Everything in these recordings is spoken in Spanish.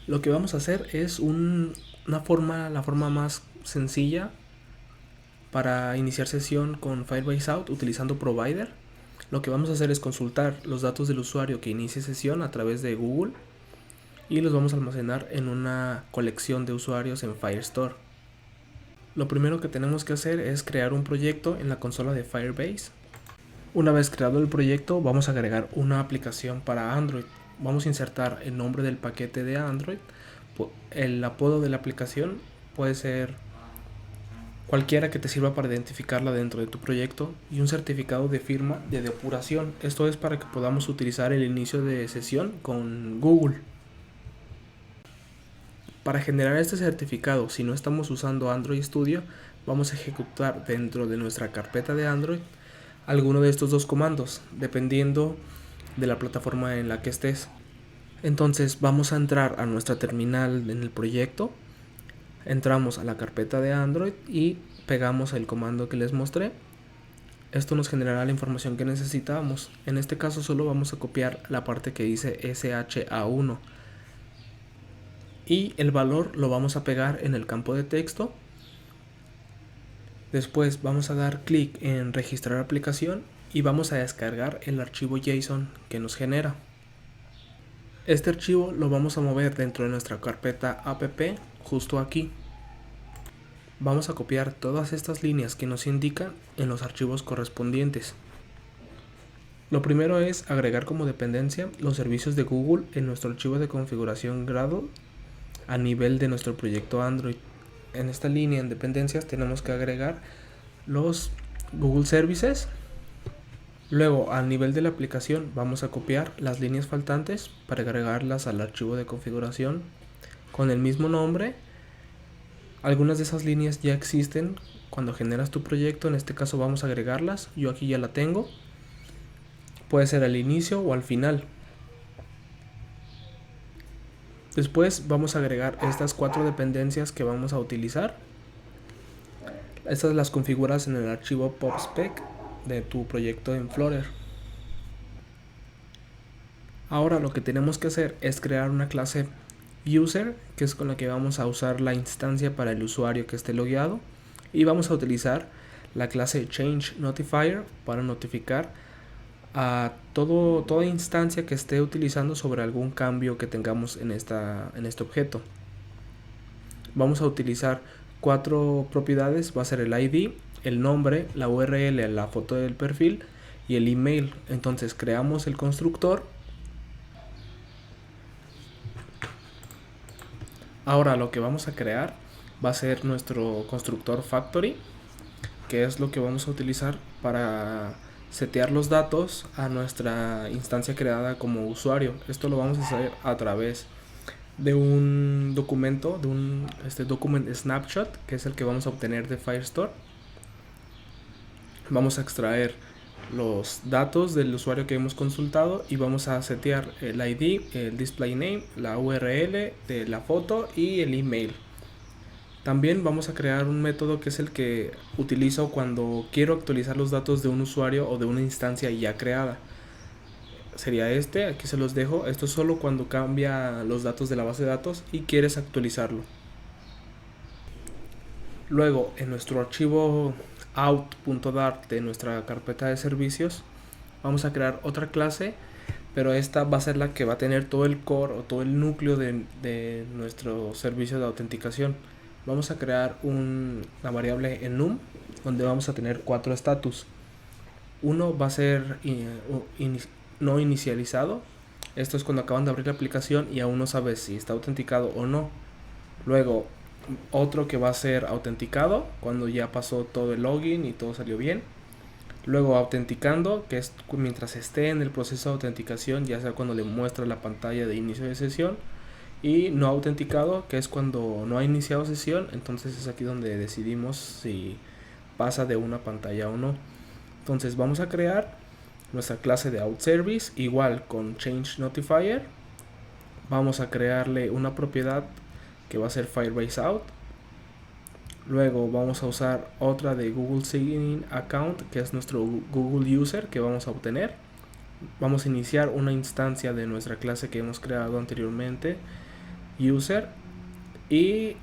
Lo que vamos a hacer es la forma más sencilla para iniciar sesión con Firebase Out utilizando Provider. Lo que vamos a hacer es consultar los datos del usuario que inicie sesión a través de Google y los vamos a almacenar en una colección de usuarios en Firestore. Lo primero que tenemos que hacer es crear un proyecto en la consola de Firebase. Una vez creado el proyecto, vamos a agregar una aplicación para Android. Vamos a insertar el nombre del paquete de Android. El apodo de la aplicación puede ser cualquiera que te sirva para identificarla dentro de tu proyecto y un certificado de firma de depuración. Esto es para que podamos utilizar el inicio de sesión con Google. Para generar este certificado, si no estamos usando Android Studio, vamos a ejecutar dentro de nuestra carpeta de Android alguno de estos dos comandos, dependiendo de la plataforma en la que estés. Entonces vamos a entrar a nuestra terminal en el proyecto, entramos a la carpeta de Android y pegamos el comando que les mostré. Esto nos generará la información que necesitamos. En este caso solo vamos a copiar la parte que dice SHA1 y el valor lo vamos a pegar en el campo de texto. Después vamos a dar clic en registrar aplicación y vamos a descargar el archivo JSON que nos genera. Este archivo lo vamos a mover dentro de nuestra carpeta app justo aquí. Vamos a copiar todas estas líneas que nos indican en los archivos correspondientes. Lo primero es agregar como dependencia los servicios de Google en nuestro archivo de configuración Gradle a nivel de nuestro proyecto Android. En esta línea en dependencias tenemos que agregar los Google Services. Luego, al nivel de la aplicación, vamos a copiar las líneas faltantes para agregarlas al archivo de configuración con el mismo nombre. Algunas de esas líneas ya existen cuando generas tu proyecto, en este caso vamos a agregarlas. Yo aquí ya la tengo. Puede ser al inicio o al final. Después vamos a agregar estas 4 dependencias que vamos a utilizar. Estas las configuras en el archivo popspec de tu proyecto en Flutter. Ahora lo que tenemos que hacer es crear una clase user, que es con la que vamos a usar la instancia para el usuario que esté logueado, y vamos a utilizar la clase change notifier para notificar a toda instancia que esté utilizando sobre algún cambio que tengamos en este objeto. Vamos a utilizar 4 propiedades, va a ser el ID, el nombre, la URL, la foto del perfil y el email. Entonces creamos el constructor. Ahora lo que vamos a crear va a ser nuestro constructor factory, que es lo que vamos a utilizar para setear los datos a nuestra instancia creada como usuario. Esto lo vamos a hacer a través de un documento, de un document snapshot, que es el que vamos a obtener de Firestore. Vamos a extraer los datos del usuario que hemos consultado y vamos a setear el ID, el display name, la URL de la foto y el email. También vamos a crear un método que es el que utilizo cuando quiero actualizar los datos de un usuario o de una instancia ya creada. Sería este, aquí se los dejo. Esto es solo cuando cambia los datos de la base de datos y quieres actualizarlo. Luego, en nuestro archivo out.dart de nuestra carpeta de servicios, vamos a crear otra clase, pero esta va a ser la que va a tener todo el core o todo el núcleo de nuestro servicio de autenticación. Vamos a crear una variable enum donde vamos a tener 4 status. Uno va a ser no inicializado. Esto es cuando acaban de abrir la aplicación y aún no sabes si está autenticado o no. Luego otro que va a ser autenticado cuando ya pasó todo el login y todo salió bien. Luego autenticando, que es mientras esté en el proceso de autenticación, ya sea cuando le muestra la pantalla de inicio de sesión. Y no autenticado, que es cuando no ha iniciado sesión, entonces es aquí donde decidimos si pasa de una pantalla o no. Entonces vamos a crear nuestra clase de outService, igual con change notifier. Vamos a crearle una propiedad que va a ser Firebase Out. Luego vamos a usar otra de Google Sign Account, que es nuestro Google User que vamos a obtener. Vamos a iniciar una instancia de nuestra clase que hemos creado anteriormente User y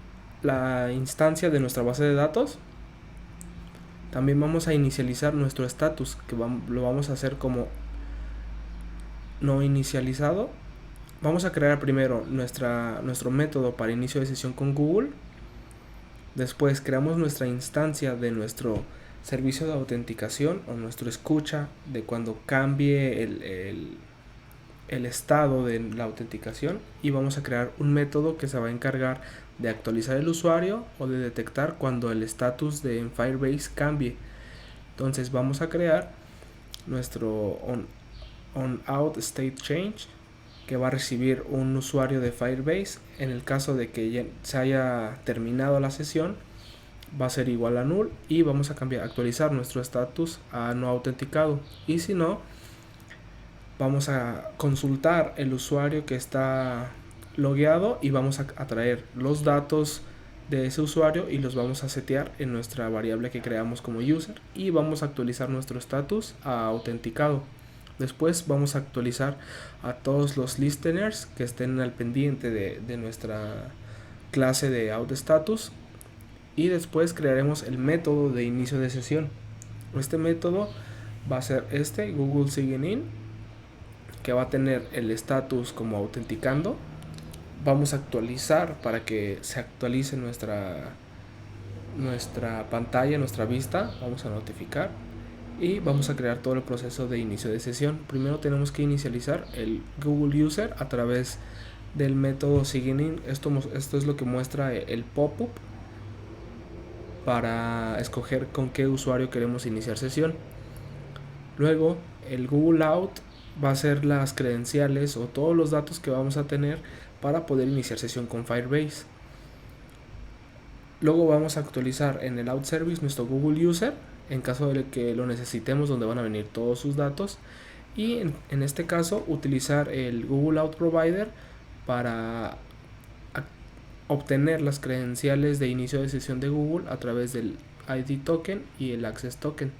la instancia de nuestra base de datos. También vamos a inicializar nuestro status, que lo vamos a hacer como no inicializado. Vamos a crear primero nuestro método para inicio de sesión con Google. Después creamos nuestra instancia de nuestro servicio de autenticación o nuestro escucha de cuando cambie el estado de la autenticación, y vamos a crear un método que se va a encargar de actualizar el usuario o de detectar cuando el estatus de Firebase cambie. Entonces vamos a crear nuestro on-out state change, que va a recibir un usuario de Firebase. En el caso de que ya se haya terminado la sesión, va a ser igual a null, y vamos a actualizar nuestro estatus a no autenticado. Y si no, vamos a consultar el usuario que está logueado y vamos a traer los datos de ese usuario y los vamos a setear en nuestra variable que creamos como user, y vamos a actualizar nuestro estatus a autenticado. Después vamos a actualizar a todos los listeners que estén al pendiente de nuestra clase de outStatus, y después crearemos el método de inicio de sesión. Este método va a ser Google Sign In, que va a tener el estatus como autenticando. Vamos a actualizar para que se actualice nuestra pantalla, nuestra vista. Vamos a notificar y vamos a crear todo el proceso de inicio de sesión. Primero tenemos que inicializar el Google User a través del método SignIn. Esto es lo que muestra el pop-up para escoger con qué usuario queremos iniciar sesión. Luego el Google Out va a ser las credenciales o todos los datos que vamos a tener para poder iniciar sesión con Firebase. Luego vamos a actualizar en el Out Service nuestro Google User en caso de que lo necesitemos, donde van a venir todos sus datos, y en este caso utilizar el Google Out Provider para obtener las credenciales de inicio de sesión de Google a través del ID token y el Access token.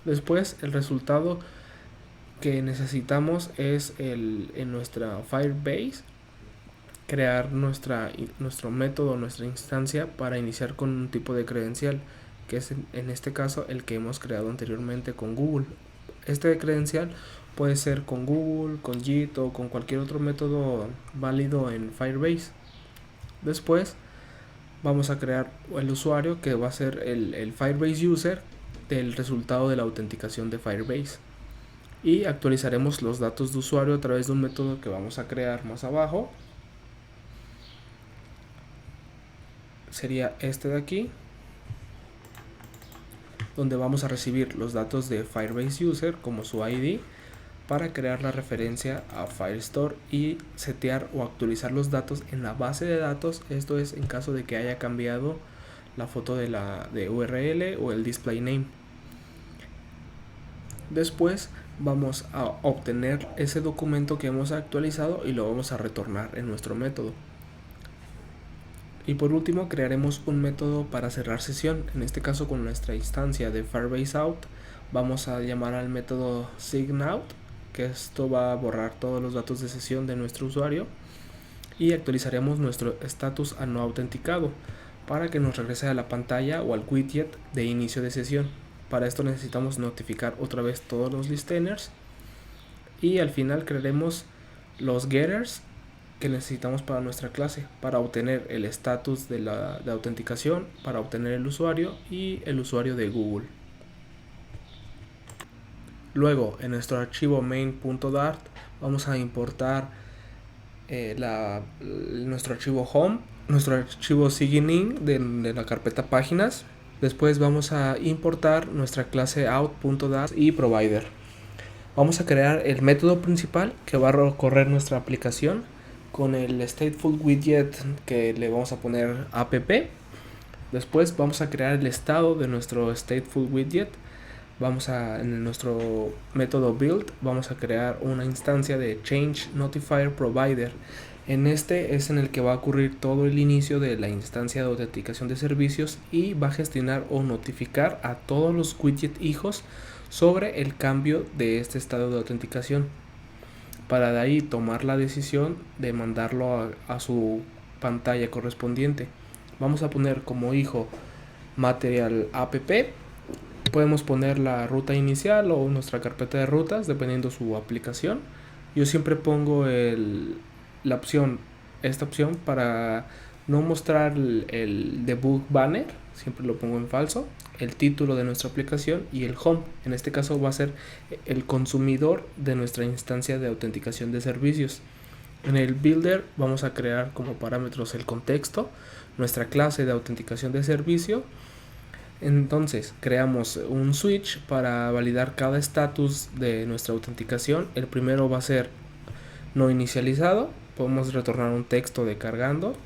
Después el resultado que necesitamos es en nuestra Firebase crear nuestro método, nuestra instancia para iniciar con un tipo de credencial, que es en este caso el que hemos creado anteriormente con Google. Este credencial puede ser con Google, con JIT o con cualquier otro método válido en Firebase. Después vamos a crear el usuario, que va a ser el Firebase User del resultado de la autenticación de Firebase, y actualizaremos los datos de usuario a través de un método que vamos a crear más abajo. Sería este de aquí, donde vamos a recibir los datos de Firebase User como su ID para crear la referencia a Firestore y setear o actualizar los datos en la base de datos. Esto es en caso de que haya cambiado la foto de URL o el display name. Después vamos a obtener ese documento que hemos actualizado y lo vamos a retornar en nuestro método. Y por último crearemos un método para cerrar sesión. En este caso, con nuestra instancia de Firebase Out, vamos a llamar al método SignOut, que esto va a borrar todos los datos de sesión de nuestro usuario, y actualizaremos nuestro estatus a no autenticado para que nos regrese a la pantalla o al widget de inicio de sesión. Para esto necesitamos notificar otra vez todos los listeners, y al final crearemos los getters que necesitamos para nuestra clase, para obtener el estatus de autenticación, para obtener el usuario y el usuario de Google. Luego en nuestro archivo main.dart vamos a importar nuestro archivo home, nuestro archivo SignIn de la carpeta páginas. Después vamos a importar nuestra clase out.dart y provider. Vamos a crear el método principal que va a recorrer nuestra aplicación con el stateful widget que le vamos a poner app. Después vamos a crear el estado de nuestro stateful widget. En nuestro método build vamos a crear una instancia de change notifier provider. En este es en el que va a ocurrir todo el inicio de la instancia de autenticación de servicios, y va a gestionar o notificar a todos los widget hijos sobre el cambio de este estado de autenticación, para de ahí tomar la decisión de mandarlo a su pantalla correspondiente. Vamos a poner como hijo material app. Podemos poner la ruta inicial o nuestra carpeta de rutas dependiendo su aplicación. Yo siempre pongo esta opción para no mostrar el debug banner, siempre lo pongo en falso, el título de nuestra aplicación y el home. En este caso va a ser el consumidor de nuestra instancia de autenticación de servicios. En el builder vamos a crear como parámetros el contexto, nuestra clase de autenticación de servicio. Entonces creamos un switch para validar cada estatus de nuestra autenticación. El primero va a ser no inicializado, podemos retornar un texto de cargando.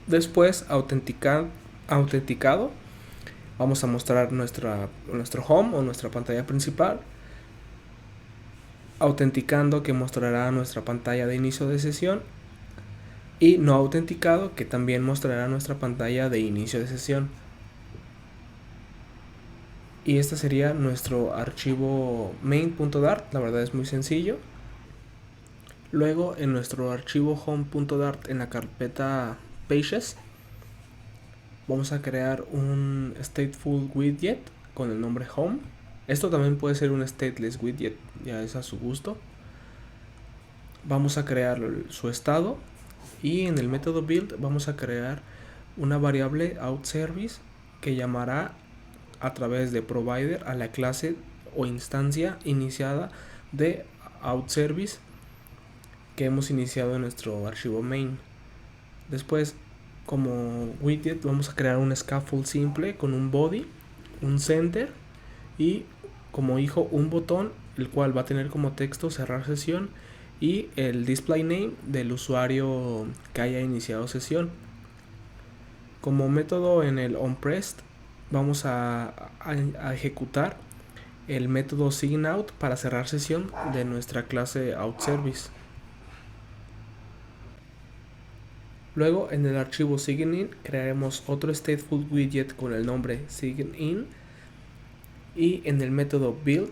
Después autenticado, vamos a mostrar nuestro home o nuestra pantalla principal. Autenticando, que mostrará nuestra pantalla de inicio de sesión. Y no autenticado, que también mostrará nuestra pantalla de inicio de sesión. Y este sería nuestro archivo main.dart. La verdad es muy sencillo. Luego en nuestro archivo home.dart, en la carpeta pages, vamos a crear un stateful widget con el nombre home. Esto también puede ser un stateless widget, ya es a su gusto. Vamos a crear su estado y en el método build vamos a crear una variable outService que llamará a través de provider a la clase o instancia iniciada de outService que hemos iniciado en nuestro archivo main. Después, como widget, vamos a crear un scaffold simple con un body, un center y como hijo un botón, el cual va a tener como texto cerrar sesión y el display name del usuario que haya iniciado sesión. Como método en el onPressed vamos a ejecutar el método signout para cerrar sesión de nuestra clase outService. Luego en el archivo signin crearemos otro stateful widget con el nombre signin y en el método build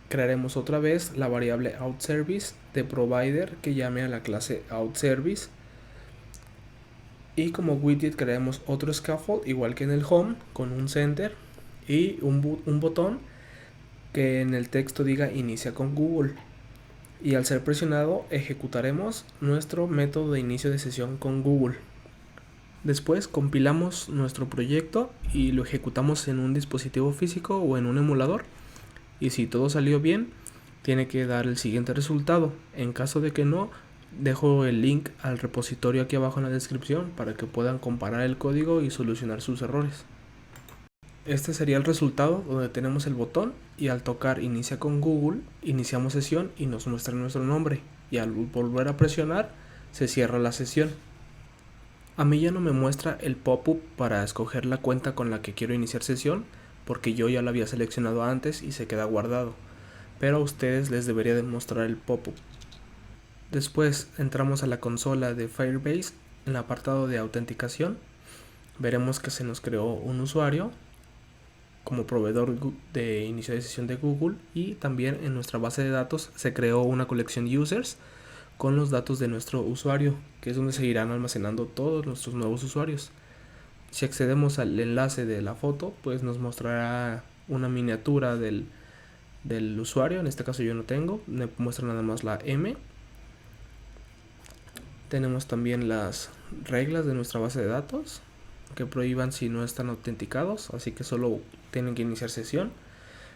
crearemos otra vez la variable outService de provider que llame a la clase outService. Y como widget crearemos otro scaffold igual que en el home con un center y un botón que en el texto diga inicia con Google. Y al ser presionado ejecutaremos nuestro método de inicio de sesión con Google. Después compilamos nuestro proyecto y lo ejecutamos en un dispositivo físico o en un emulador. Y si todo salió bien, tiene que dar el siguiente resultado. En caso de que no, dejo el link al repositorio aquí abajo en la descripción para que puedan comparar el código y solucionar sus errores. Este sería el resultado donde tenemos el botón y al tocar inicia con Google, iniciamos sesión y nos muestra nuestro nombre y al volver a presionar se cierra la sesión. A mí ya no me muestra el pop-up para escoger la cuenta con la que quiero iniciar sesión porque yo ya lo había seleccionado antes y se queda guardado, pero a ustedes les debería de mostrar el pop-up. Después entramos a la consola de Firebase en el apartado de autenticación, veremos que se nos creó un usuario como proveedor de inicio de sesión de Google y también en nuestra base de datos se creó una colección users con los datos de nuestro usuario, que es donde se irán almacenando todos nuestros nuevos usuarios. Si accedemos al enlace de la foto, pues nos mostrará una miniatura del usuario, en este caso yo no tengo, me muestra nada más la M. Tenemos también las reglas de nuestra base de datos que prohíban si no están autenticados, así que solo tienen que iniciar sesión.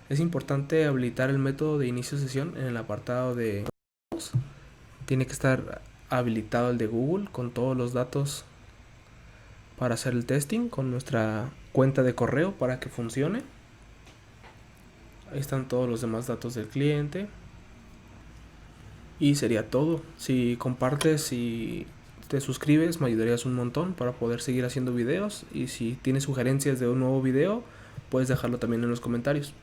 Es importante habilitar el método de inicio de sesión en el apartado de datos. Tiene que estar habilitado el de Google con todos los datos para hacer el testing con nuestra cuenta de correo para que funcione. Ahí están todos los demás datos del cliente. Y sería todo. Si compartes y te suscribes me ayudarías un montón para poder seguir haciendo videos. Y si tienes sugerencias de un nuevo video, puedes dejarlo también en los comentarios.